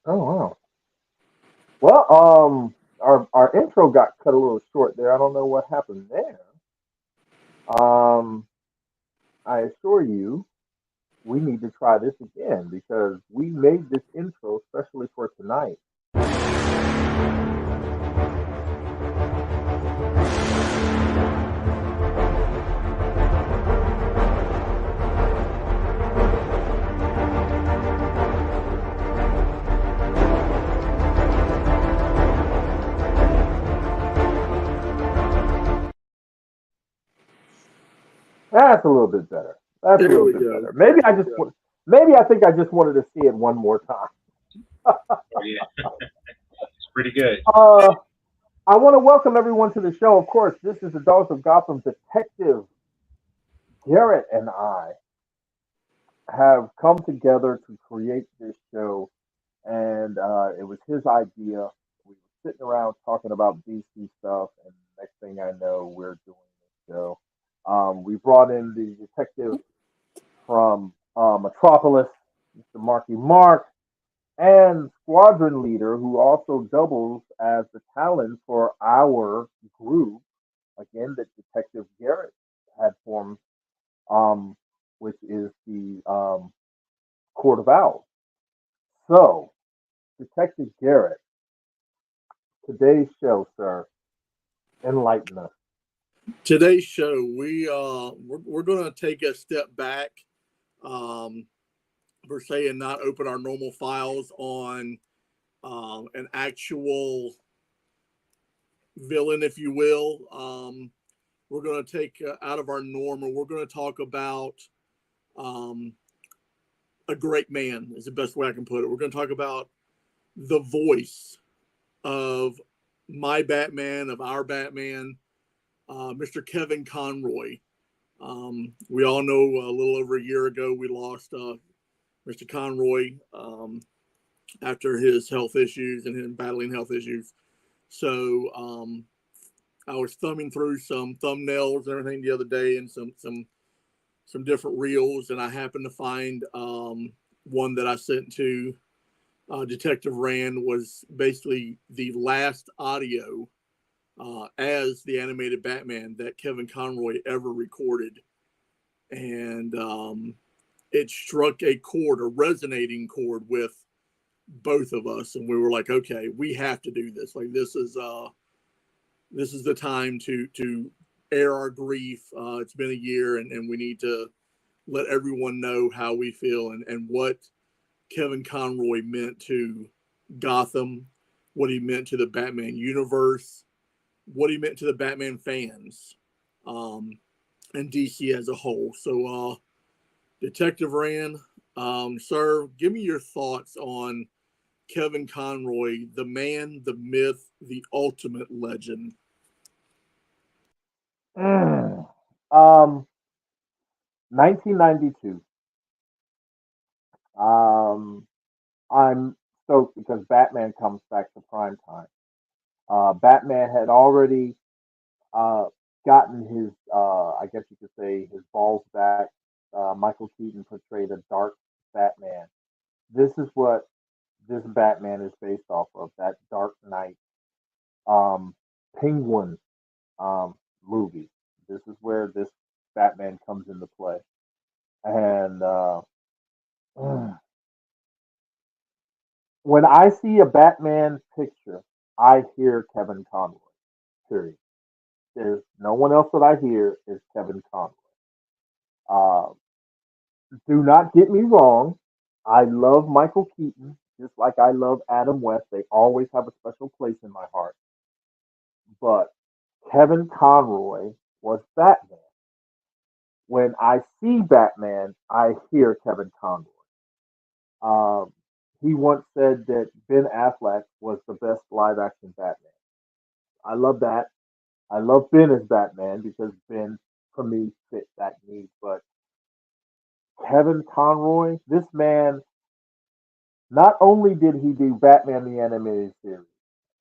Oh wow. Well, our intro got cut a little short there. I don't know what happened there. Um, I assure you, we need to try this again because we made this intro especially for tonight. That's a little bit better. That's a There little we bit go. better. Maybe I think I just wanted to see it one more time. Oh yeah, it's pretty good. Uh, I want to welcome everyone to the show. Of course, this is the Dogs of Gotham Detective Garrett and I have come together to create this show, and it was his idea. We were sitting around talking about DC stuff, and next thing I know, we're doing this show. We brought in the detective from Metropolis, Mr. Marky Mark, and squadron leader, who also doubles as the talent for our group, again, that Detective Garrett had formed, um, which is the Court of Owls. So, Detective Garrett, today's show, sir, enlighten us. Today's show, we're going to take a step back, um, per se, and not open our normal files on an actual villain, if you will. We're going to take out of our norm, and we're going to talk about um, a great man. Is the best way I can put it. We're going to talk about the voice of my Batman, of our Batman, Mr. Kevin Conroy. We all know a little over a year ago we lost Mr. Conroy after his health issues and him battling health issues. So I was thumbing through some thumbnails and everything the other day and some different reels, and I happened to find one that I sent to Detective Rand was basically the last audio as the animated Batman that Kevin Conroy ever recorded. And it struck a chord, a resonating chord with both of us. And we were like, okay, we have to do this. Like this is the time to air our grief. It's been a year and we need to let everyone know how we feel and what Kevin Conroy meant to Gotham, what he meant to the Batman universe, what he meant to the Batman fans, um, and DC as a whole. So, Detective Rand, sir, give me your thoughts on Kevin Conroy, the man, the myth, the ultimate legend. Mm. Um, 1992. Um, I'm stoked because Batman comes back to prime time. Batman had already uh, gotten his, I guess you could say, his balls back. Michael Keaton portrayed a dark Batman. This is what this Batman is based off of, that Dark Knight um, Penguin um, movie. This is where this Batman comes into play. And when I see a Batman picture, I hear Kevin Conroy. Period. There's no one else that I hear is Kevin Conroy. Uh, do not get me wrong. I love Michael Keaton just like I love Adam West. They always have a special place in my heart. But Kevin Conroy was Batman. When I see Batman, I hear Kevin Conroy. Um, he once said that Ben Affleck was the best live action Batman. I love that. I love Ben as Batman because Ben, for me, fit that need. But Kevin Conroy, this man, not only did he do Batman the Animated Series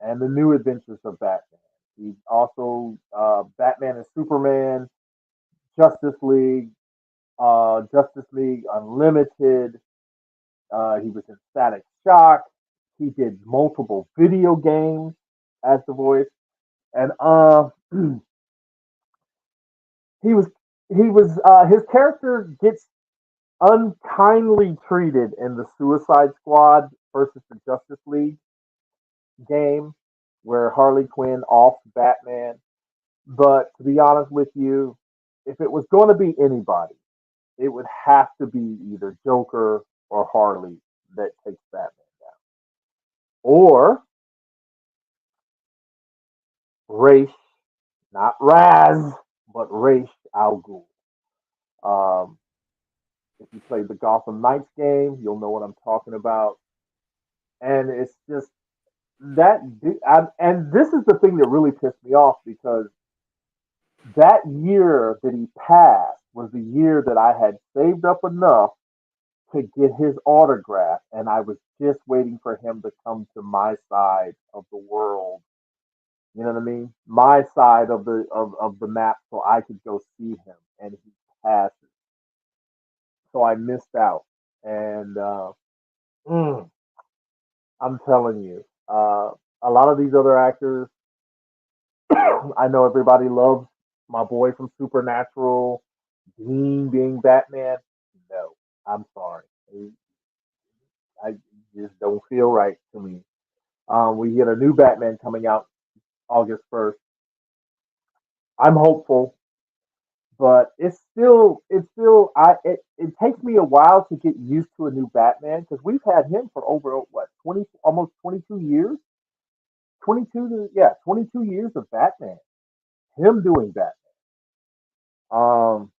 and the New Adventures of Batman, he also Batman and Superman, Justice League, Justice League Unlimited. He was in Static Shock. He did multiple video games as the voice, and he was his character gets unkindly treated in the Suicide Squad versus the Justice League game, where Harley Quinn offs Batman. But to be honest with you, if it was going to be anybody, it would have to be either Joker or Harley that takes Batman down, or Ra's, not Raz, but Ra's al Ghul. Um, if you played the Gotham Knights game, you'll know what I'm talking about. And it's just that, and this is the thing that really pissed me off because that year that he passed was the year that I had saved up enough to get his autograph, and I was just waiting for him to come to my side of the world. You know what I mean? My side of the map, so I could go see him, and he passed. So I missed out, and mm, I'm telling you, a lot of these other actors, I know everybody loves my boy from Supernatural, Dean being Batman. No, I'm sorry. I just don't feel right to me. We get a new Batman coming out August 1st. I'm hopeful, but it takes me a while to get used to a new Batman because we've had him for over what 20 almost 22 years. 22 years of Batman. Him doing Batman. Um,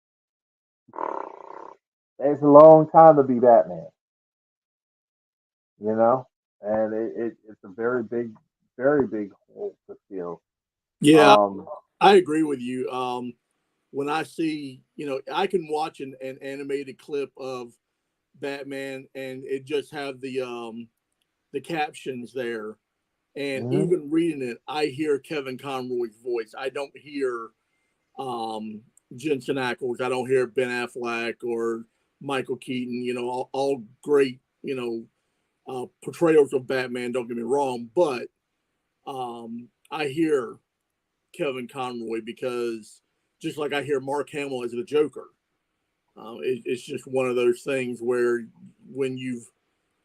it's a long time to be Batman, you know, and it's a very big hole to fill. Yeah, Um, I agree with you. When I see, I can watch an animated clip of Batman and it just have the captions there. And mhm, even reading it, I hear Kevin Conroy's voice. I don't hear um, Jensen Ackles. I don't hear Ben Affleck or Michael Keaton. All great, portrayals of Batman. Don't get me wrong, but I hear Kevin Conroy because just like I hear Mark Hamill as the Joker, it's just one of those things where when you've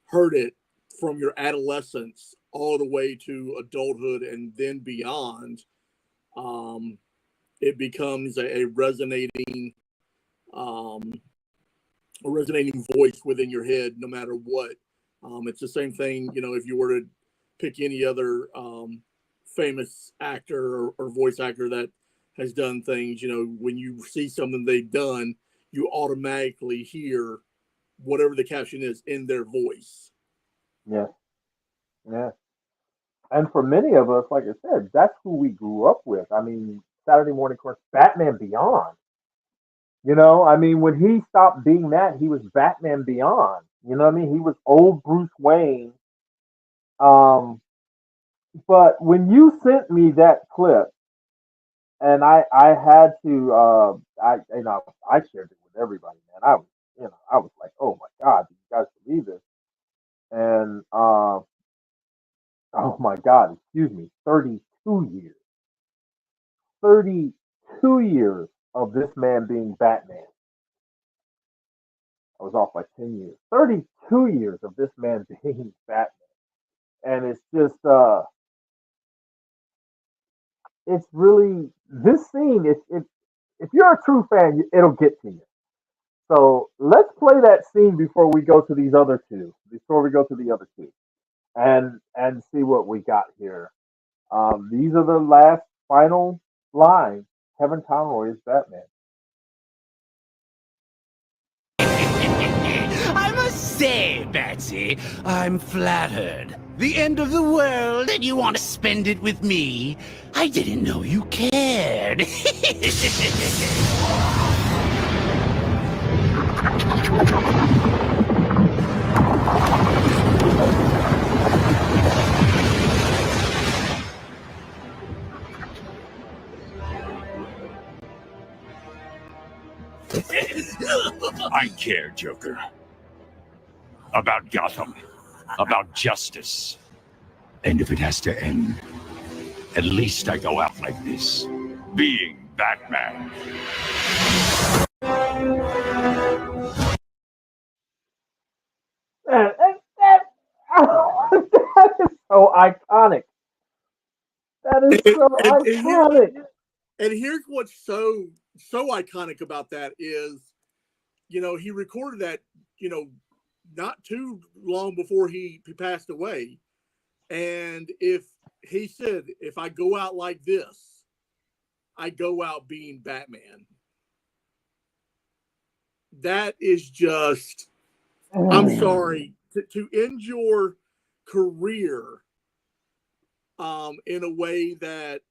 heard it from your adolescence all the way to adulthood and then beyond, um, it becomes um, a resonating voice within your head, no matter what. It's the same thing, if you were to pick any other famous actor or voice actor that has done things, when you see something they've done, you automatically hear whatever the caption is in their voice. yeah, yeah. And for many of us, like I said, that's who we grew up with. I mean, Saturday Morning Course, Batman Beyond. I mean, when he stopped being that, he was Batman Beyond. You know what I mean? He was old Bruce Wayne. Um, but when you sent me that clip, and I had to, I shared it with everybody, man. I was like, oh my god, do you guys believe this? And oh my god, excuse me, 32 years, 32 years of this man being Batman. I was off by 10 years. 32 years of this man being Batman, and it's just, it's really this scene. If you're a true fan, it'll get to you. So let's play that scene before we go to these other two. Before we go to the other two, and see what we got here. These are the last final lines. Kevin Conroy is Batman. I must say, Batsy, I'm flattered. The end of the world, and you want to spend it with me? I didn't know you cared. I care, Joker. About Gotham. about justice. And if it has to end, at least I go out like this, being Batman. That is so iconic. That is so iconic. And here's what's so iconic about that is, he recorded that, not too long before he passed away. And if he said, if I go out like this, I go out being Batman. That is just, I'm sorry, to end your career in a way that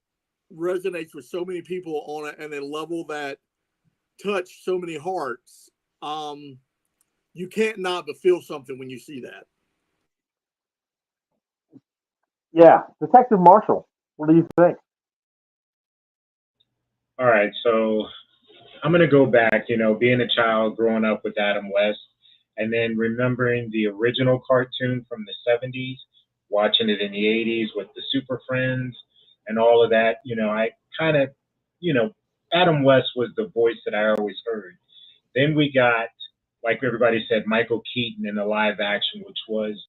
resonates with so many people on it and a level that touched so many hearts. You can't not but feel something when you see that. Yeah, Detective Marshall. What do you think? All right, so I'm going to go back, being a child growing up with Adam West and then remembering the original cartoon from the 70s, watching it in the 80s with the Super Friends and all of that. I kind of, Adam West was the voice that I always heard. Then we got, like everybody said, Michael Keaton in the live action, which was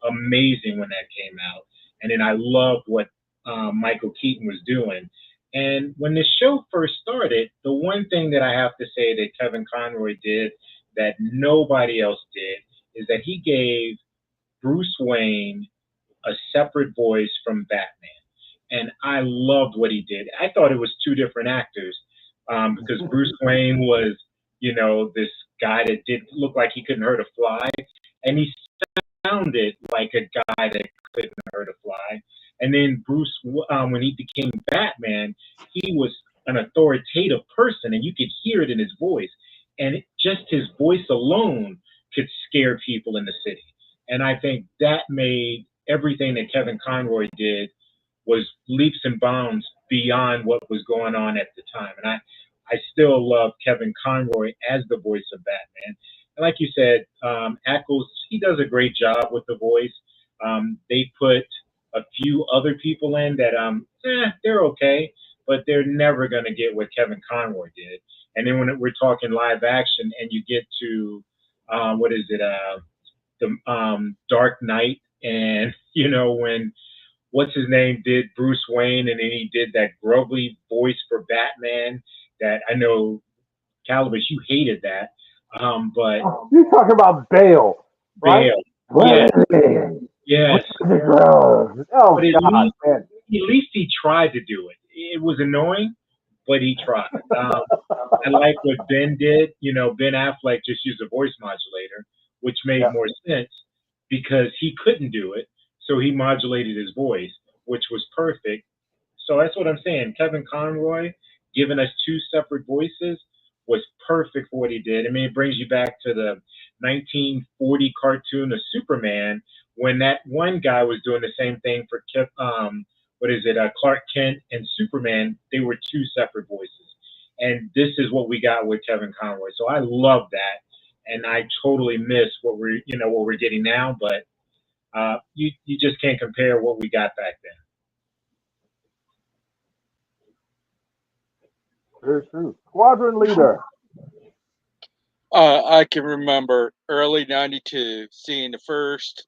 amazing when that came out. And then I loved what Michael Keaton was doing. And when the show first started, the one thing that I have to say that Kevin Conroy did that nobody else did is that he gave Bruce Wayne a separate voice from Batman. And I loved what he did. I thought it was two different actors because Bruce Wayne was, this guy that did look like he couldn't hurt a fly. And he sounded like a guy that couldn't hurt a fly. And then Bruce, when he became Batman, he was an authoritative person, and you could hear it in his voice. And just his voice alone could scare people in the city. And I think that made everything that Kevin Conroy did was leaps and bounds beyond what was going on at the time. And I still love Kevin Conroy as the voice of Batman. And like you said, Ackles, he does a great job with the voice. They put a few other people in that they're okay, but they're never going to get what Kevin Conroy did. And then when we're talking live action and you get to the Dark Knight, and when what's his name did Bruce Wayne, and then he did that grubbly voice for Batman that I know Calibus, you hated that. But you're talking about Bale, right? Bale. Yes. Oh but God, man. At least he tried to do it. It was annoying, but he tried. I like what Ben did. Ben Affleck just used a voice modulator, which made more sense because he couldn't do it. So he modulated his voice, which was perfect. So that's what I'm saying. Kevin Conroy giving us two separate voices was perfect for what he did. I mean, it brings you back to the 1940 cartoon of Superman when that one guy was doing the same thing for Clark Kent and Superman. They were two separate voices. And this is what we got with Kevin Conroy. So I love that. And I totally miss what we're getting now, but you just can't compare what we got back then. Very true. Squadron leader. I can remember early '92 seeing the first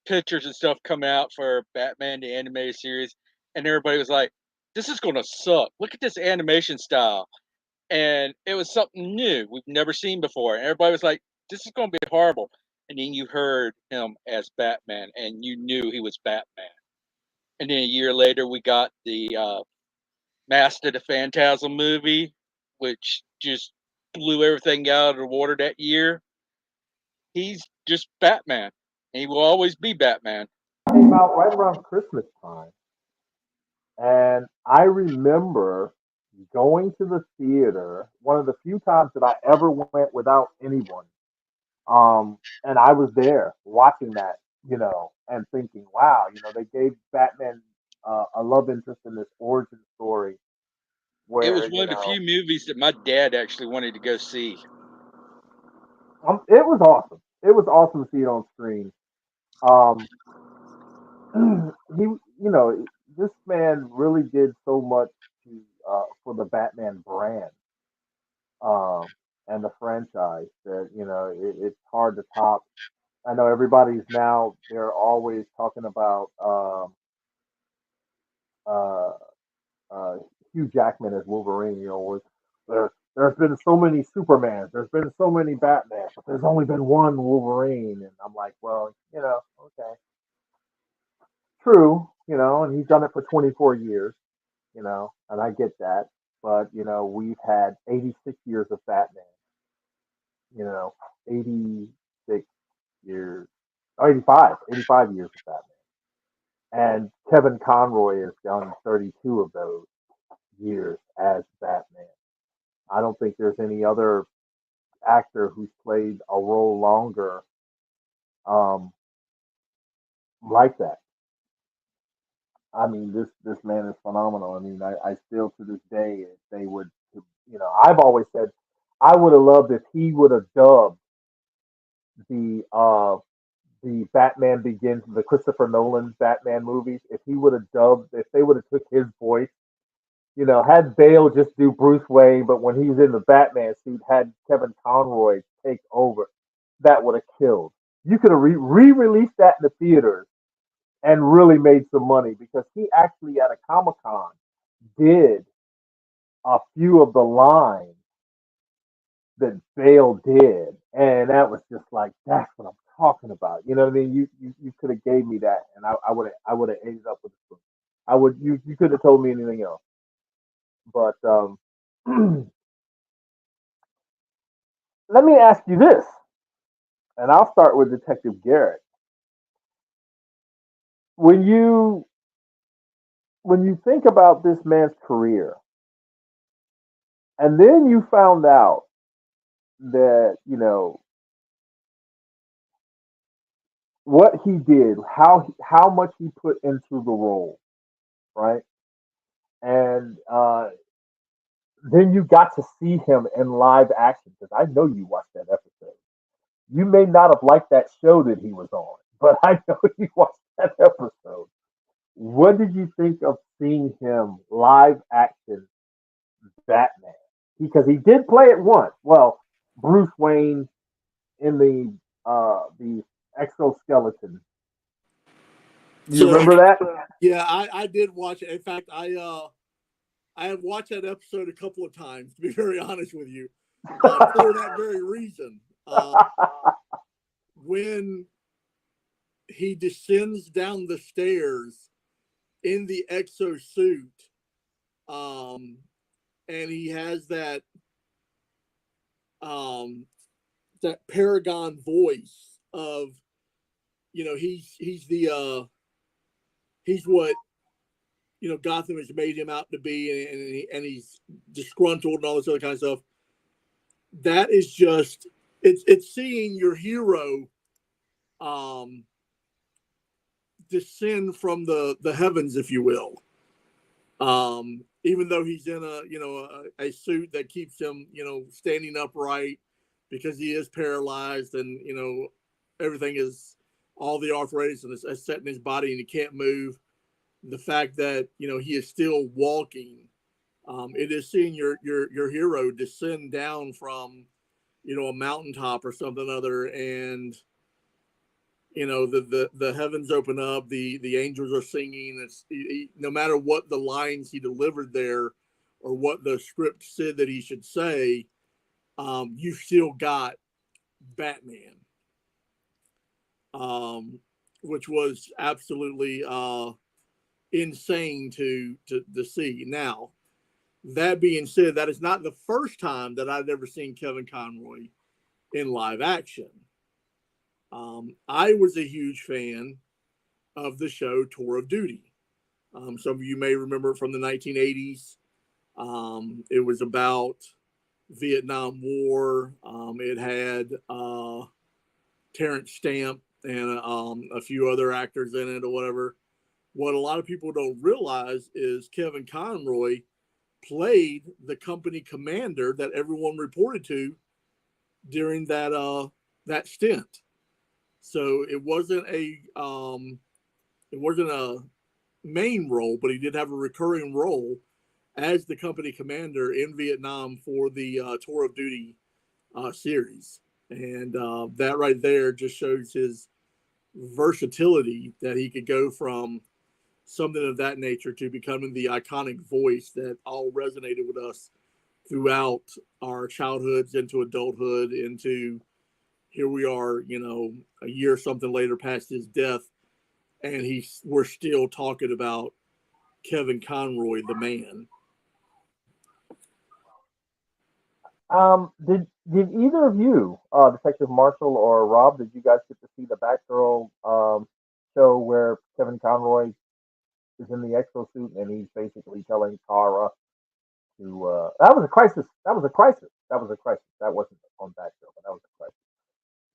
pictures and stuff come out for Batman the animated series, and everybody was like, "This is going to suck. Look at this animation style." And it was something new we've never seen before. And everybody was like, "This is going to be horrible." And then you heard him as Batman, and you knew he was Batman. And then a year later, we got the Master the Phantasm movie, which just blew everything out of the water that year. He's just Batman. And he will always be Batman. Came out right around Christmas time, and I remember going to the theater. One of the few times that I ever went without anyone. And I was there watching that, and thinking, wow, they gave Batman a love interest in this origin story. Where It was one of the few movies that my dad actually wanted to go see. it was awesome. It was awesome to see it on screen. Um, this man really did so much to for the Batman brand um, and the franchise that it's hard to top. I know everybody's now they're always talking about uh, uh, Hugh Jackman as Wolverine. There's been so many Supermans, there's been so many Batmans, but there's only been one Wolverine, and I'm like, well, okay, true, and he's done it for 24 years, and I get that, but we've had 86 years of Batman, 86 years, 85 years of Batman, and Kevin Conroy has done 32 of those years as Batman. I don't think there's any other actor who's played a role longer um, like that. I mean, this man is phenomenal. I mean, I still to this day, if they would, I've always said I would have loved if he would have dubbed the uh, the Batman Begins, the Christopher Nolan Batman movies. If he would have dubbed, if they would have took his voice, had Bale just do Bruce Wayne, but when he's in the Batman suit, had Kevin Conroy take over, that would have killed. You could have re-released that in the theaters and really made some money because he actually at a Comic Con did a few of the lines that Bale did, and that was just like that's what I'm talking about. You know what I mean? You could have gave me that, and I would have ended up with the I would you could have told me anything else, but let me ask you this, and I'll start with Detective Garrett. When you when you think about this man's career, and then you found out that what he did, how much he put into the role, right? And then you got to see him in live action because I know you watched that episode. You may not have liked that show that he was on, but I know you watched that episode. What did you think of seeing him live action Batman? Because he did play it once. Well, Bruce Wayne in the exoskeleton. You So remember that? yeah, I did watch it. In fact, I have watched that episode a couple of times. To be very honest with you, for that very reason. When he descends down the stairs in the exosuit, um, and he has um, that paragon voice of he's what Gotham has made him out to be, and he's disgruntled and all this other kind of stuff. That is just it's seeing your hero um, descend from the heavens, if you will. Even though he's in a suit that keeps him standing upright because he is paralyzed and everything is all the arthritis and is set in his body and he can't move. The fact that he is still walking, it is seeing your hero descend down from a mountaintop or something other, and the heavens open up, the angels are singing. No matter what the lines he delivered there or what the script said that he should say, you still got Batman, um, which was absolutely insane to see. Now, that being said, that is not the first time that I've ever seen Kevin Conroy in live action. I was a huge fan of the show Tour of Duty. Some of you may remember from the 1980s. It was about Vietnam War. It had Terrence Stamp and a few other actors in it or whatever. What a lot of people don't realize is Kevin Conroy played the company commander that everyone reported to during that stint. So it wasn't a main role, but he did have a recurring role as the company commander in Vietnam for the Tour of Duty series. And that right there just shows his versatility, that he could go from something of that nature to becoming the iconic voice that all resonated with us throughout our childhoods into adulthood into here we are, a year or something later past his death, and we're still talking about Kevin Conroy, the man. Did either of you, Detective Marshall or Rob, did you guys get to see the Batgirl show where Kevin Conroy is in the exosuit and he's basically telling Kara to that was a crisis. That was a crisis. That was a crisis. That wasn't on Batgirl, but that was a crisis.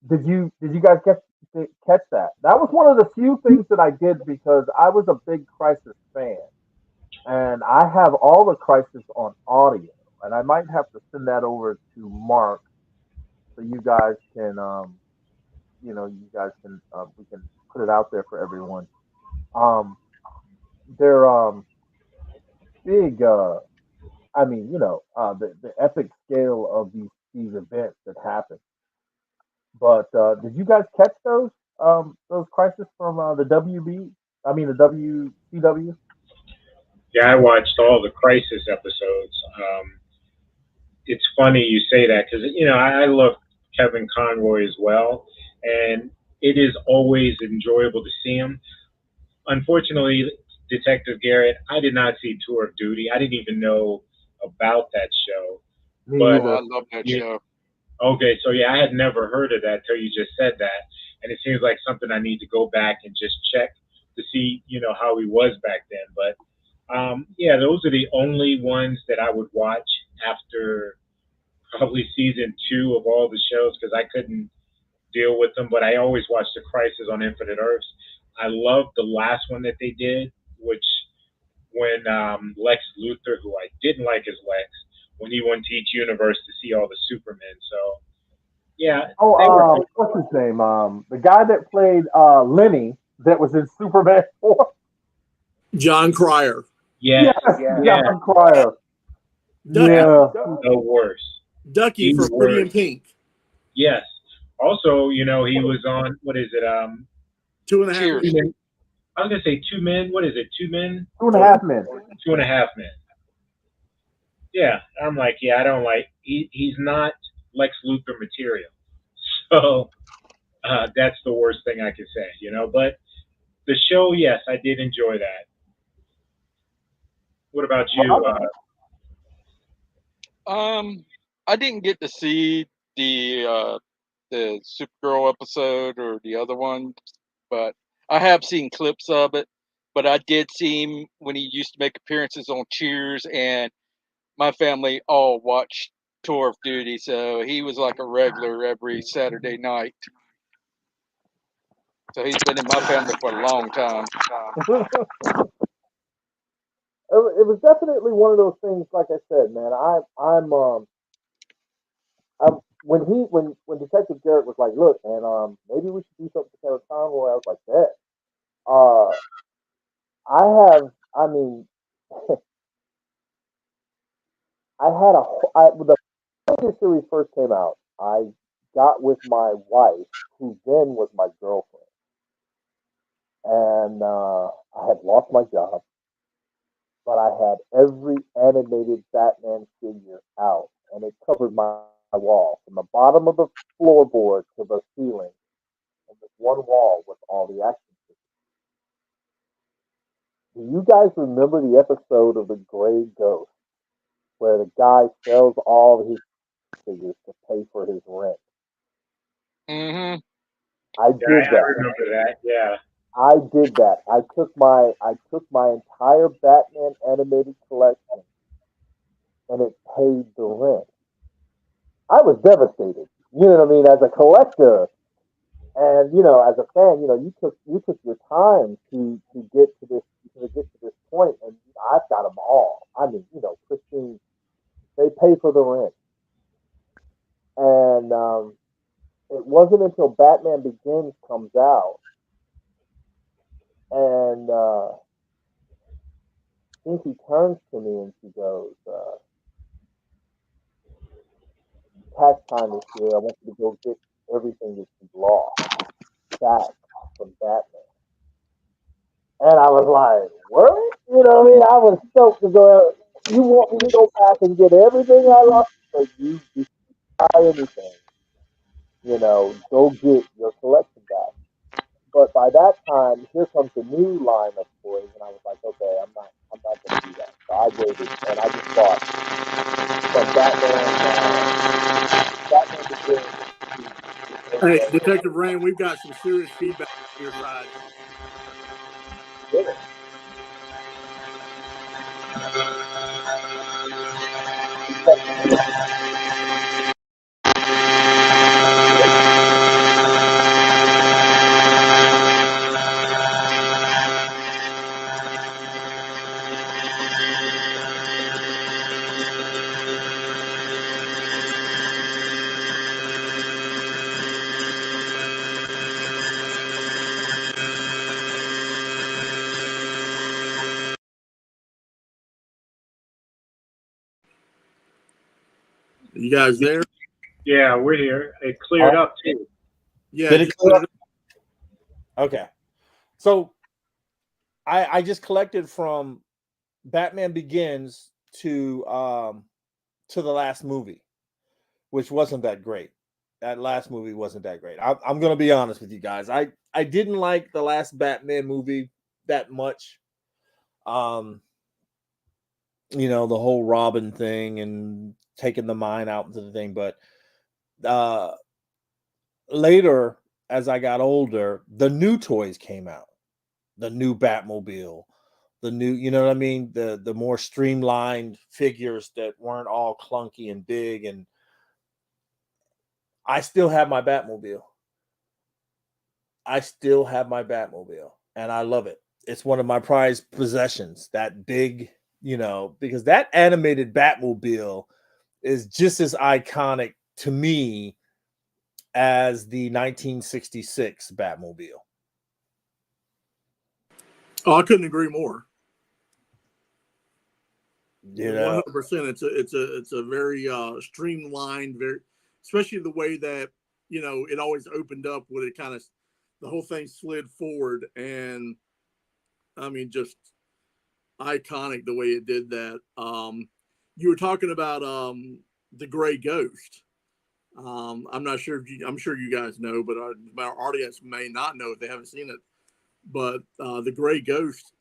Did you guys catch that? That was one of the few things that I did because I was a big Crisis fan, and I have all the Crisis on audio, and I might have to send that over to Mark so you guys can we can put it out there for everyone. Um, they're big. I mean, the epic scale of these events that happen. But did you guys catch those crises from the WB? I mean the WCW. Yeah, I watched all the Crisis episodes. It's funny you say that because I love Kevin Conroy as well, and it is always enjoyable to see him. Unfortunately, Detective Garrett, I did not see Tour of Duty. I didn't even know about that show. Me But Oh, I either. love that yeah, show. okay, so yeah, I had never heard of that till you just said that, and it seems like something I need to go back and just check to see, how he was back then. But yeah, those are the only ones that I would watch after probably season two of all the shows because I couldn't deal with them. But I always watched the Crisis on Infinite Earths. I loved the last one that they did, which when Lex Luthor, who I didn't like as Lex, when he went to each universe to see all the Supermen. So yeah, Oh, they were good. what's his name? The guy that played Lenny that was in Superman 4. John Cryer. Yes, Yes, yeah, John Cryer. Ducky. Yeah. the worst. Ducky The from Pretty in worst. Pink. Yes. Also, he was on what is it? Two and a half Two Cheers. men. men. I was gonna say two men. What is it? Two men 2.5 men. two and a half men. Yeah, I'm like, yeah, I don't like. He's not Lex Luthor material. So that's the worst thing I could say. But the show, yes, I did enjoy that. What about you? Rob? Um, I didn't get to see the Supergirl episode or the other one, but I have seen clips of it. But I did see him when he used to make appearances on Cheers, and my family all watched Tour of Duty, so he was like a regular every Saturday night. So he's been in my family for a long time. It was definitely one of those things. Like I said, man, I'm when Detective Garrett was like, "Look, man, maybe we should do something for Kevin Conroy." I was like, "That." Uh, I have. I mean, I had a. When the series first came out, I got with my wife, who then was my girlfriend, and I had lost my job, but I had every animated Batman figure out, and it covered my wall from the bottom of the floorboard to the ceiling, and this one wall with all the action figures. Do you guys remember the episode of the Gray Ghost where the guy sells all his figures to pay for his rent? Hmm. I Yeah, did I that. remember that. Yeah. I did that. I took my entire Batman animated collection and it paid the rent. I was devastated. You know what I mean? As a collector and as a fan, you took your time to get to this point, and I've got them all. I mean, Christine, they pay for the rent, and it wasn't until Batman Begins comes out, and I think he turns to me and she goes, "Tax time is here. I want you to go get everything that you've lost back from Batman." And I was like, "What?" You know what I mean? I was stoked to go. You want me to go back and get everything I lost? So you buy anything, go get your collection back. But by that time, here comes a new line of toys, and I was like, okay, I'm not going to do that. So I waited, and I just bought from Batman Begins to Hey, Detective Rain, we've got some serious feedback on your side. Endgame. You guys there? Yeah, we're here. It cleared up too. Yeah. Did it clear up? Okay. So I just collected from Batman Begins to the last movie, which wasn't that great. That last movie wasn't that great. I'm going to be honest with you guys. I didn't like the last Batman movie that much. The whole Robin thing and taking the mine out into the thing, but later as I got older, the new toys came out. The new Batmobile, the new, you know what I mean? The more streamlined figures that weren't all clunky and big. And I still have my Batmobile. And I love it. It's one of my prized possessions, that big, because that animated Batmobile is just as iconic to me as the 1966 Batmobile. Oh, I couldn't agree more. 100%. It's a very streamlined, very, especially the way that it always opened up with it kind of, the whole thing slid forward, and I mean just iconic the way it did that. You were talking about the Gray Ghost. I'm not sure I'm sure you guys know, but our audience may not know if they haven't seen it. But the Gray Ghost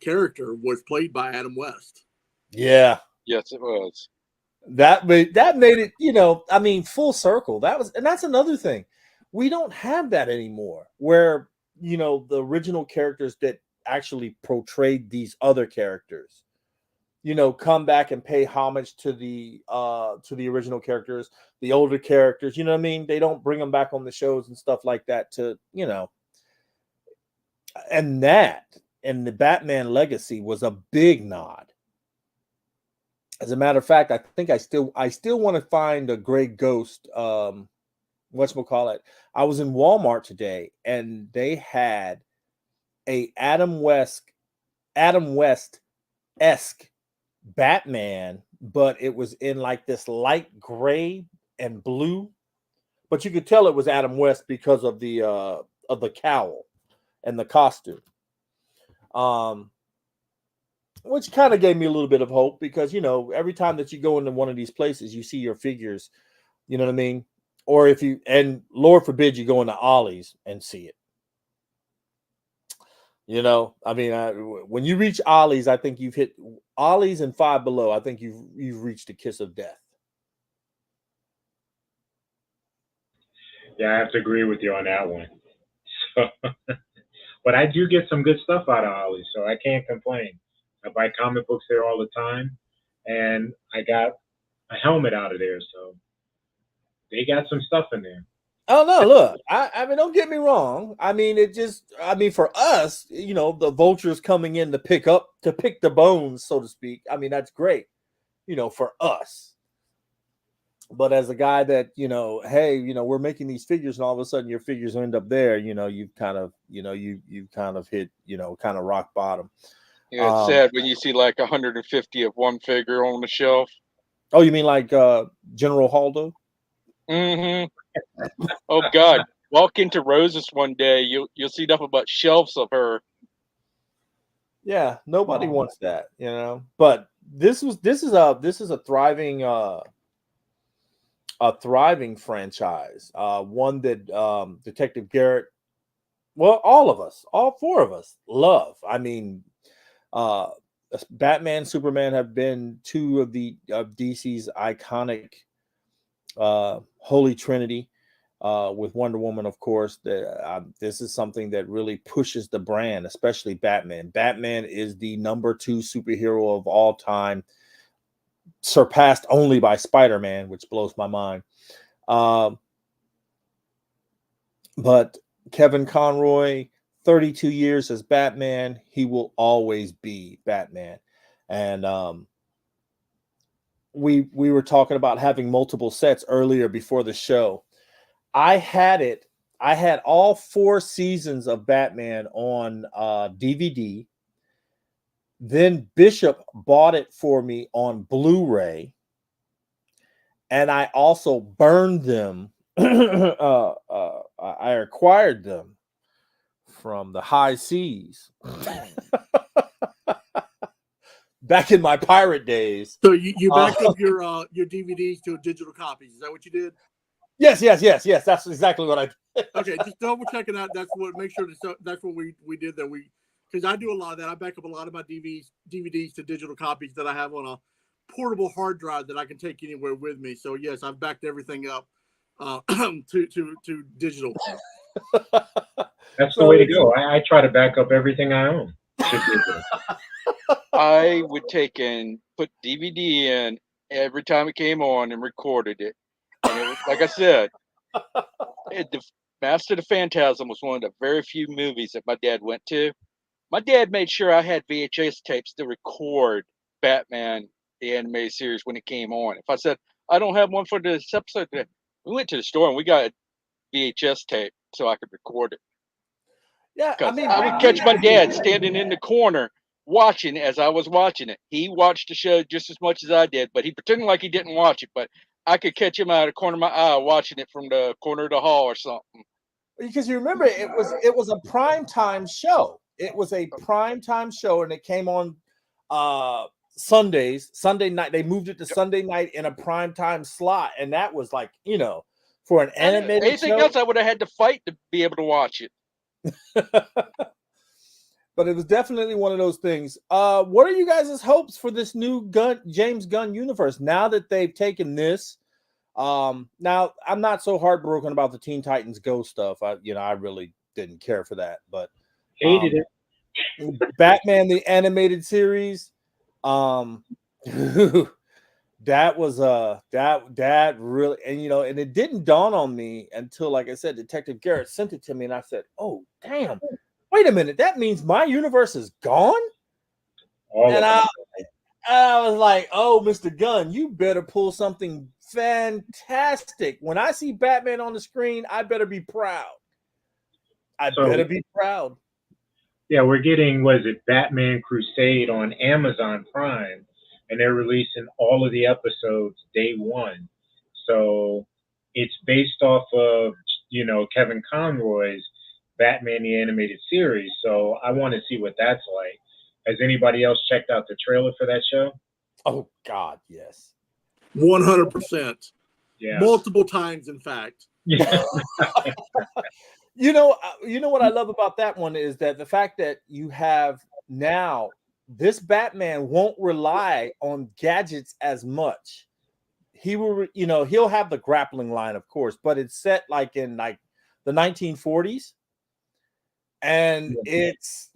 character was played by Adam West. Yeah. Yes, it was. That made it, full circle. And that's another thing. We don't have that anymore, where, the original characters that actually portrayed these other characters, come back and pay homage to the original characters, the older characters, you know what I mean? They don't bring them back on the shows and stuff like that and the Batman Legacy was a big nod. As a matter of fact, I think I still want to find a Gray Ghost. Whatchamacallit. I was in Walmart today, and they had a Adam West-esque Batman, but it was in like this light gray and blue. But you could tell it was Adam West because of the cowl and the costume. Which kind of gave me a little bit of hope, because, every time that you go into one of these places, you see your figures, you know what I mean? Or and Lord forbid you go into Ollie's and see it. When you reach Ollie's, I think you've hit Ollie's and Five Below. I think you've reached the kiss of death. Yeah, I have to agree with you on that one. So, but I do get some good stuff out of Ollie's, so I can't complain. I buy comic books there all the time, and I got a helmet out of there, so they got some stuff in there. Oh no, look, I mean, don't get me wrong. For us, the vultures coming in to pick the bones, so to speak. I mean, that's great, for us. But as a guy that, hey, we're making these figures, and all of a sudden your figures end up there, you've kind of, you kind of hit, kind of rock bottom. Yeah, it's sad when you see like 150 of one figure on the shelf. Oh, you mean like General Haldo? Mm-hmm. Oh God, walk into Rose's one day, you'll see nothing but shelves of her. Yeah, nobody wants that, But this is a thriving franchise, one that Detective Garrett, well, all four of us love. I mean, Batman, Superman have been two of DC's iconic Holy Trinity. With Wonder Woman, of course, this is something that really pushes the brand, especially Batman. Batman is the number 2 superhero of all time, surpassed only by Spider-Man, which blows my mind. But Kevin Conroy, 32 years as Batman, he will always be Batman. And we were talking about having multiple sets earlier before the show. I had all 4 seasons of Batman on DVD. Then Bishop bought it for me on Blu-ray. And I also burned them. I acquired them from the high seas back in my pirate days. So you backed up your DVDs to digital copies. Is that what you did? Yes. That's exactly what I did. Okay, just double checking out. Make sure that's what we did. That because I do a lot of that. I back up a lot of my DVDs to digital copies that I have on a portable hard drive that I can take anywhere with me. So yes, I've backed everything up to digital. That's the way to go. I try to back up everything I own. I would take and put DVD in every time it came on and recorded it. And it was, like I said, the Master of the Phantasm was one of the very few movies that my dad went to. My dad made sure I had VHS tapes to record Batman, the animated series, when it came on. If I said, I don't have one for this episode, we went to the store and we got a VHS tape so I could record it. Yeah, I would catch my dad standing in the corner watching as I was watching it. He watched the show just as much as I did, but he pretended like he didn't watch it. But I could catch him out of the corner of my eye watching it from the corner of the hall or something. Because you remember, it was a primetime show. It was a primetime show, and it came on Sunday night. They moved it to Sunday night in a primetime slot, and that was like, for an animated anything show. else, I would have had to fight to be able to watch it. But it was definitely one of those things. What are you guys' hopes for this new James Gunn universe now that they've taken this? Now I'm not so heartbroken about the Teen Titans Go stuff. I really didn't care for that, but hated it. Batman the animated series, that was that really, and it didn't dawn on me until, like I said, Detective Garrett sent it to me, and I said, "Oh, damn! Wait a minute, that means my universe is gone." And I was like, "Oh, Mr. Gunn, you better pull something fantastic. When I see Batman on the screen, I better be proud. Better be proud." Yeah, we're getting, what is it, Batman Crusade on Amazon Prime, and they're releasing all of the episodes day one. So it's based off of, Kevin Conroy's Batman the Animated Series. So I want to see what that's like. Has anybody else checked out the trailer for that show? Oh, God, yes. 100%. Yeah. Multiple times, in fact. Yeah. You know what I love about that one is that the fact that you have now this Batman won't rely on gadgets as much. He will, he'll have the grappling line, of course, but it's set like in like the 1940s, and it's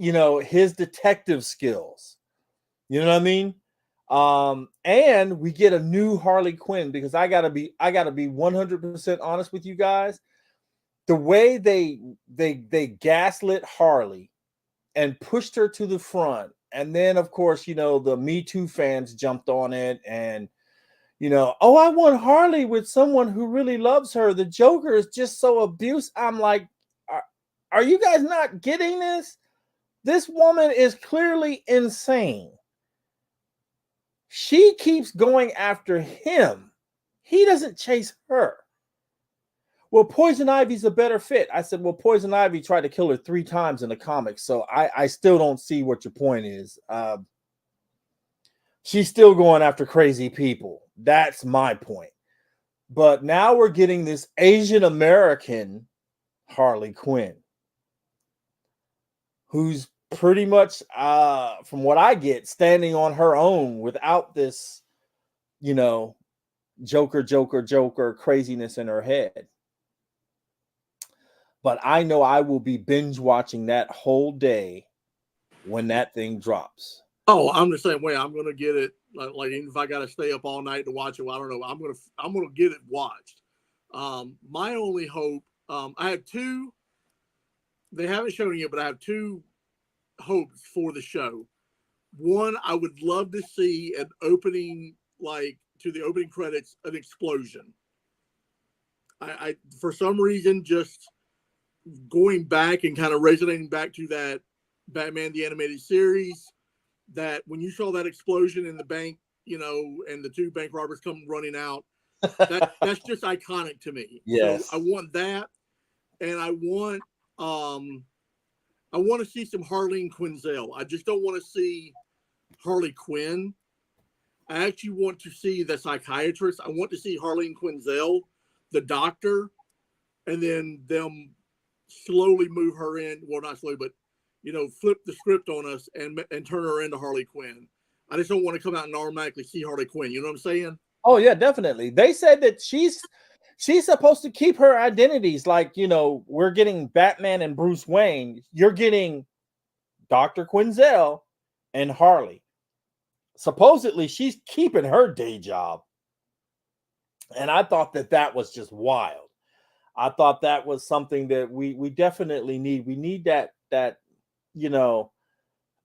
his detective skills. You know what I mean? And we get a new Harley Quinn, because I gotta be 100% honest with you guys. The way they gaslit Harley and pushed her to the front, and then of course the Me Too fans jumped on it, and You know, oh, I want Harley with someone who really loves her. The Joker is just so abused. I'm like, are you guys not getting this? This woman is clearly insane. She keeps going after him. He doesn't chase her. Well, Poison Ivy's a better fit. I said, well, Poison Ivy tried to kill her 3 times in the comics, so I still don't see what your point is. She's still going after crazy people. That's my point. But now we're getting this Asian American Harley Quinn, who's pretty much, from what I get, standing on her own without this, you know, Joker craziness in her head. But I know I will be binge watching that whole day when that thing drops. Oh, I'm the same way. I'm gonna get it. Like even if I gotta stay up all night to watch it, well, I don't know. I'm gonna get it watched. My only hope, I have 2. They haven't shown it yet, but I have 2 hopes for the show. One, I would love to see an opening, like to the opening credits, an explosion. I for some reason just going back and kind of resonating back to that Batman the Animated Series, that when you saw that explosion in the bank, you know, and the 2 bank robbers come running out, that's just iconic to me. Yes. So I want that, and I want to see some Harleen Quinzel. I just don't want to see Harley Quinn. I actually want to see the psychiatrist. I want to see Harleen Quinzel, the doctor, and then them slowly move her in. Well, not slowly, but, you know, flip the script on us and turn her into Harley Quinn. I just don't want to come out and automatically see Harley Quinn. You know what I'm saying? Oh yeah, definitely. They said that she's supposed to keep her identities. Like, you know, we're getting Batman and Bruce Wayne. You're getting Dr. Quinzel and Harley. Supposedly, she's keeping her day job. And I thought that was just wild. I thought that was something that we definitely need. We need that you know,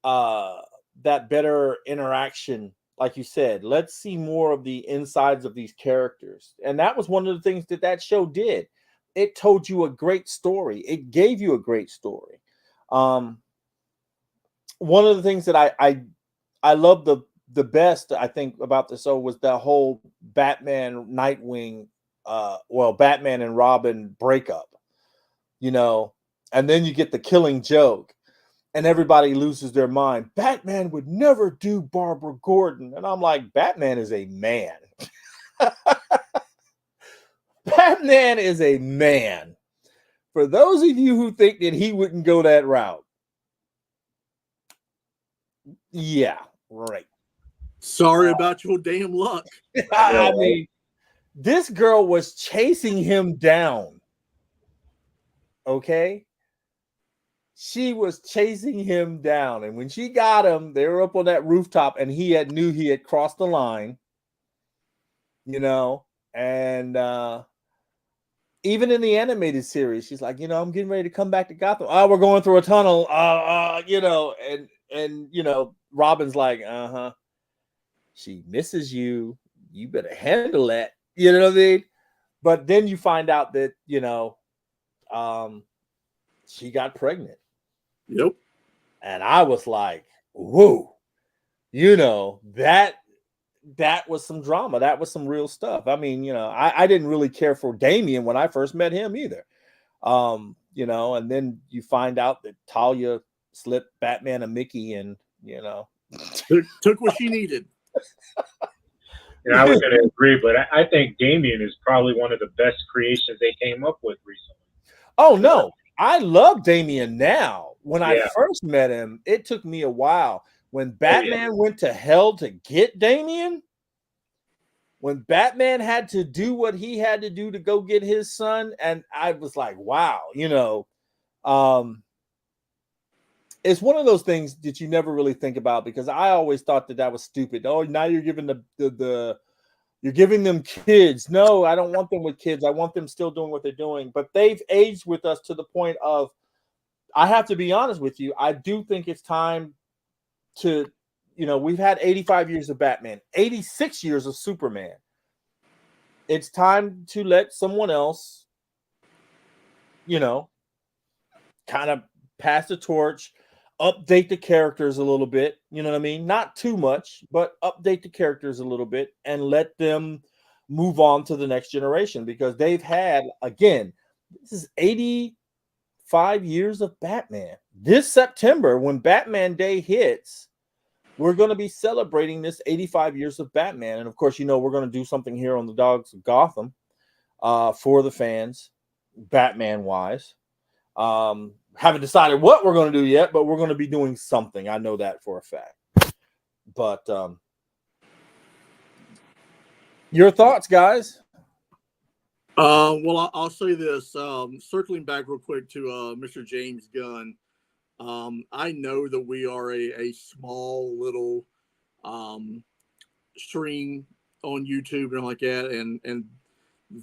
that better interaction. Like you said, let's see more of the insides of these characters. And that was one of the things that show did. It told you a great story. It gave you a great story. One of the things that I love the best, I think, about the show was the whole Batman Nightwing, Batman and Robin breakup, you know, and then you get the Killing Joke. And everybody loses their mind. Batman would never do Barbara Gordon. And I'm like, Batman is a man. Batman is a man. For those of you who think that he wouldn't go that route. Yeah, right. Sorry about your damn luck. I mean, this girl was chasing him down. Okay? She was chasing him down, and when she got him, they were up on that rooftop, and knew he had crossed the line, you know. And even in the animated series, she's like, you know, I'm getting ready to come back to Gotham. Oh, we're going through a tunnel, you know, and you know, Robin's like, she misses you. You better handle that. You know what I mean? But then you find out that, you know, she got pregnant. Yep. And I was like, whoa, you know, that was some drama. That was some real stuff. I mean, you know, I didn't really care for Damian when I first met him either. You know, and then you find out that Talia slipped Batman a Mickey, and, you know, took what she needed. And I was going to agree, but I think Damian is probably one of the best creations they came up with recently. Oh, no. I love Damian now. When I first met him, it took me a while. When Batman went to hell to get Damian, when Batman had to do what he had to do to go get his son, and I was like, wow, you know, it's one of those things that you never really think about, because I always thought that was stupid. Oh, now you're giving you're giving them kids. No, I don't want them with kids. I want them still doing what they're doing. But they've aged with us to the point of, I have to be honest with you, I do think it's time to, you know, we've had 85 years of Batman, 86 years of Superman. it's time to let someone else, kind of pass the torch, update the characters a little bit. You know what I mean? Not too much, but update the characters a little bit and let them move on to the next generation, because they've had, again, this is 85 years of Batman. This September, when Batman Day hits, we're going to be celebrating this 85 years of Batman. And of course, we're going to do something here on the Dogs of Gotham for the fans, Batman wise. Haven't decided what we're going to do yet, but we're going to be doing something. I know that for a fact. But your thoughts, guys? Well, I'll say this. Circling back real quick to Mr. James Gunn. I know that we are a small little stream on YouTube and like that, and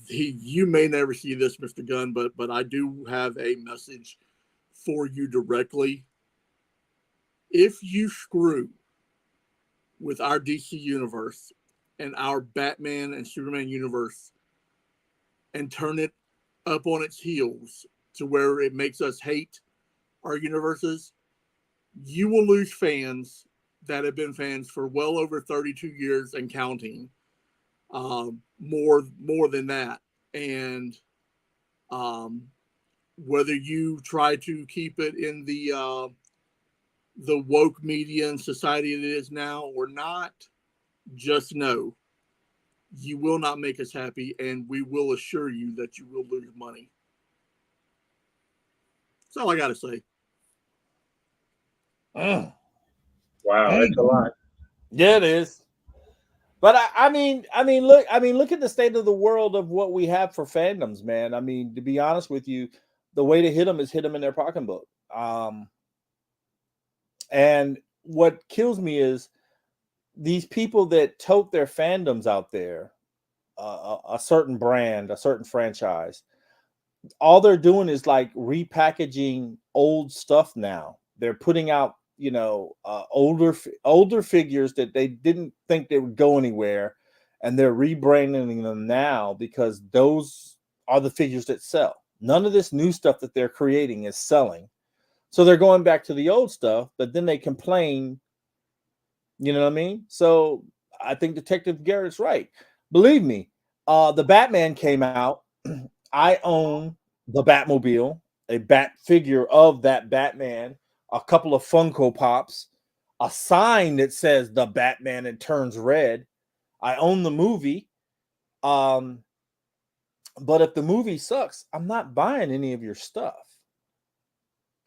you may never see this, Mr. Gunn, but I do have a message for you directly. If you screw with our DC universe and our Batman and Superman universe and turn it up on its heels to where it makes us hate our universes, you will lose fans that have been fans for well over 32 years and counting, more than that. And whether you try to keep it in the woke media and society it is now or not, just know you will not make us happy, and we will assure you that you will lose money. That's all I got to say. Wow, that's a lot. Yeah, it is. But I mean, look at the state of the world of what we have for fandoms, man. I mean, to be honest with you, the way to hit them is hit them in their pocketbook. And what kills me is these people that tote their fandoms out there, a certain brand, a certain franchise. All they're doing is like repackaging old stuff now. They're putting out, older figures that they didn't think they would go anywhere, and they're rebranding them now because those are the figures that sell. None of this new stuff that they're creating is selling. So they're going back to the old stuff, but then they complain. You know what I mean? So I think Detective Garrett's right. Believe me, the Batman came out. I own the Batmobile, a bat figure of that Batman, a couple of Funko Pops, a sign that says the Batman and turns red. I own the movie. But if the movie sucks, I'm not buying any of your stuff.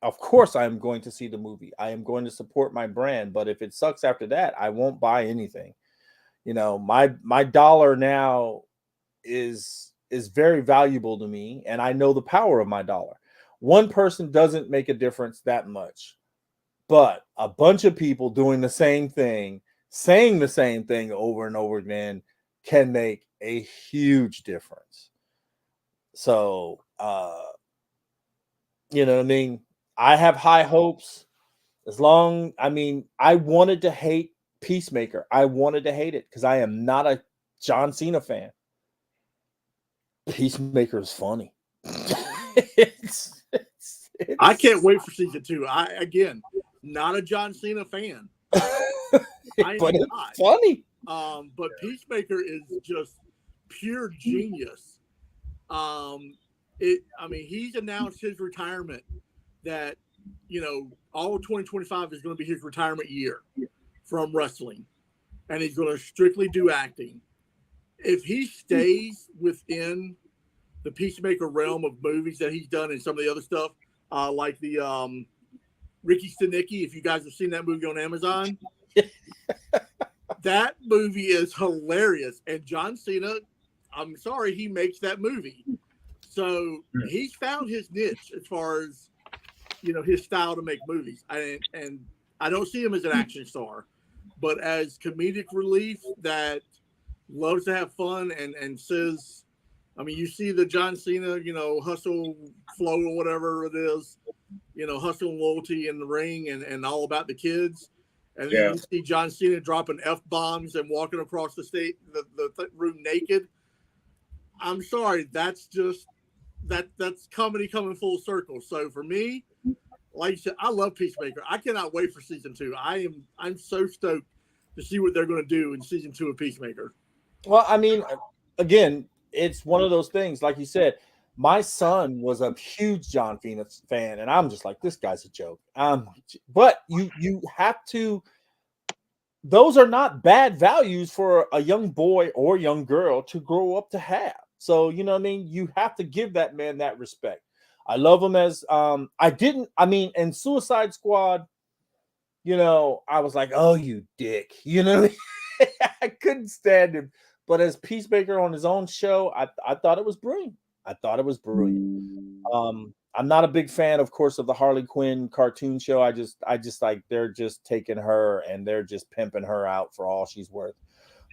Of course, I am going to see the movie. I am going to support my brand. But if it sucks after that, I won't buy anything. My dollar now is very valuable to me, and I know the power of my dollar. One person doesn't make a difference that much, but a bunch of people doing the same thing, saying the same thing over and over again can make a huge difference. So, you know what I mean? I have high hopes. I wanted to hate Peacemaker. I wanted to hate it because I am not a John Cena fan. Peacemaker is funny. I can't wait for season 2. Again, not a John Cena fan. But it's not funny. But Peacemaker is just pure genius. He's announced his retirement, that all of 2025 is going to be his retirement year from wrestling, and he's going to strictly do acting. If he stays within the Peacemaker realm of movies that he's done and some of the other stuff, like the Ricky Stenicki, if you guys have seen that movie on Amazon, that movie is hilarious. And John Cena, I'm sorry, he makes that movie. So he's found his niche as far as, his style to make movies. And I don't see him as an action star, but as comedic relief that loves to have fun and says, you see the John Cena, hustle, flow, or whatever it is, hustle and loyalty in the ring and all about the kids. And then you see John Cena dropping F-bombs and walking across the room naked. I'm sorry. That's just that's comedy coming full circle. So for me, like you said, I love Peacemaker. I cannot wait for season 2. I'm so stoked to see what they're going to do in season 2 of Peacemaker. Well, I mean, again, it's one of those things. Like you said, my son was a huge John Phoenix fan, and I'm just like, this guy's a joke. But you have to. Those are not bad values for a young boy or young girl to grow up to have. So you know what I mean. You have to give that man that respect. I love him as I mean, in Suicide Squad, you know, I was like, oh, you dick. You know what I mean? I couldn't stand him. But as Peacemaker on his own show, I thought it was brilliant. I thought it was brilliant. I'm not a big fan, of course, of the Harley Quinn cartoon show. I just like they're just taking her and they're just pimping her out for all she's worth.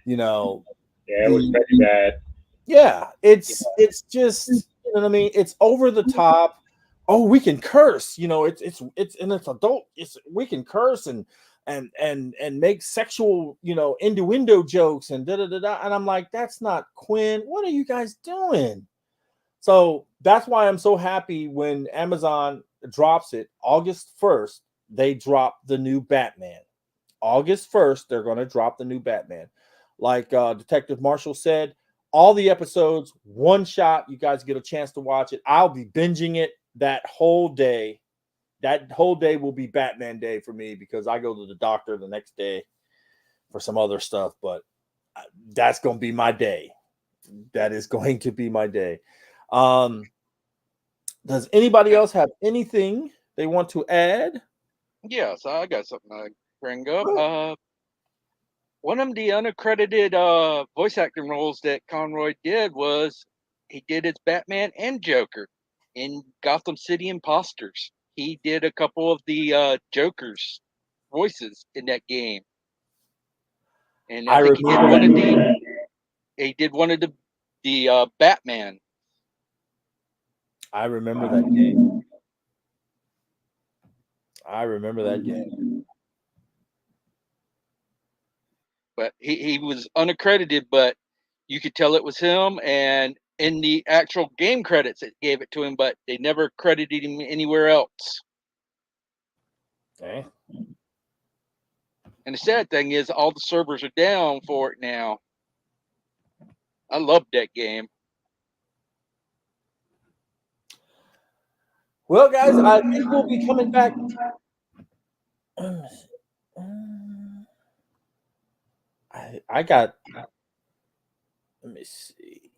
You know, Yeah, it was pretty bad. yeah, it's just, you know what I mean. It's over the top. Oh, we can curse. You know, it's and it's adult. We can curse and make sexual, you know, innuendo jokes and da da da da. And I'm like, that's not Quinn. What are you guys doing? So that's why I'm so happy when Amazon drops it August 1st. They drop the new Batman. August 1st, they're going to drop the new Batman. Like Detective Marshall said, all the episodes, one shot. You guys get a chance to watch it. I'll be binging it that whole day. That whole day will be Batman Day for me because I go to the doctor the next day for some other stuff. But that's going to be my day. That is going to be my day. Does anybody else have anything they want to add? Yeah, so I got something to bring up. One of the unaccredited voice acting roles that Conroy did was he did his Batman and Joker in Gotham City Imposters. He did a couple of the Joker's voices in that game, and I think he did one of the Batman. I remember that game. I remember that game. But he was unaccredited, but you could tell it was him. And in the actual game credits, it gave it to him, but they never credited him anywhere else. Okay. And the sad thing is, all the servers are down for it now. I loved that game. Well, guys, I think we'll be coming back. I got. Let me see.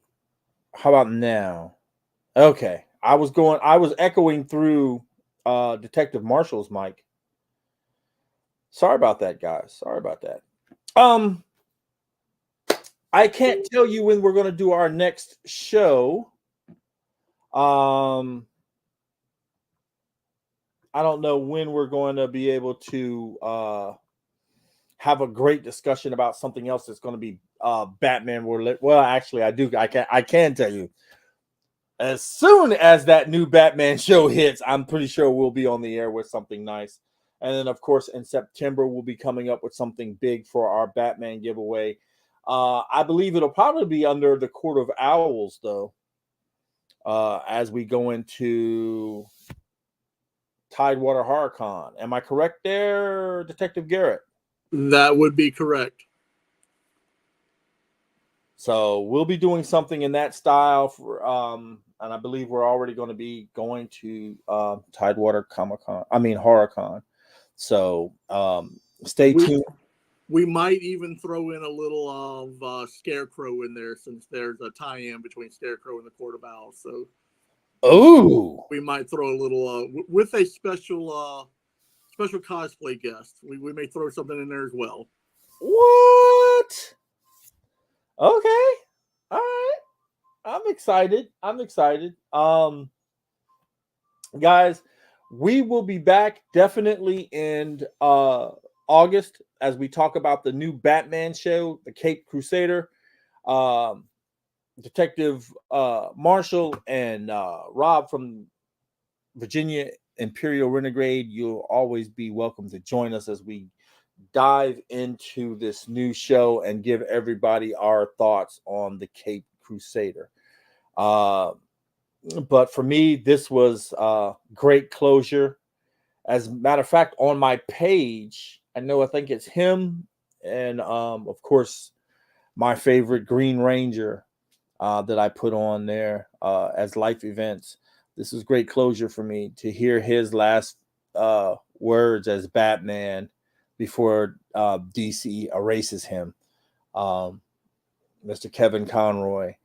How about now? Okay, I was echoing through Detective Marshall's mic. Sorry about that, guys. Sorry about that. I can't tell you when we're going to do our next show. I don't know when we're going to be able to have a great discussion about something else that's going to be Batman. Well, actually, I can tell you. As soon as that new Batman show hits, I'm pretty sure we'll be on the air with something nice. And then, of course, in September, we'll be coming up with something big for our Batman giveaway. I believe it'll probably be under the Court of Owls, though, as we go into Tidewater Horror Con. Am I correct there, Detective Garrett? That would be correct. So we'll be doing something in that style for, and I believe we're already going to be going to Tidewater Horror Con. So stay tuned. We might even throw in a little of Scarecrow in there since there's a tie-in between Scarecrow and the Court of Owls. So, we might throw a little with a special cosplay guest. We may throw something in there as well. What? Okay. All right. I'm excited. Guys, we will be back definitely in August as we talk about the new Batman show, The Caped Crusader. Detective Marshall and Rob from Virginia Imperial Renegade, you'll always be welcome to join us as we dive into this new show and give everybody our thoughts on the Caped Crusader. But for me, this was great closure. As a matter of fact, on my page, I think it's him and of course my favorite Green Ranger that I put on there as life events. This was great closure for me to hear his last words as Batman before DC erases him. Mr. Kevin Conroy,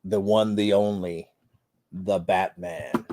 the one, the only, the Batman.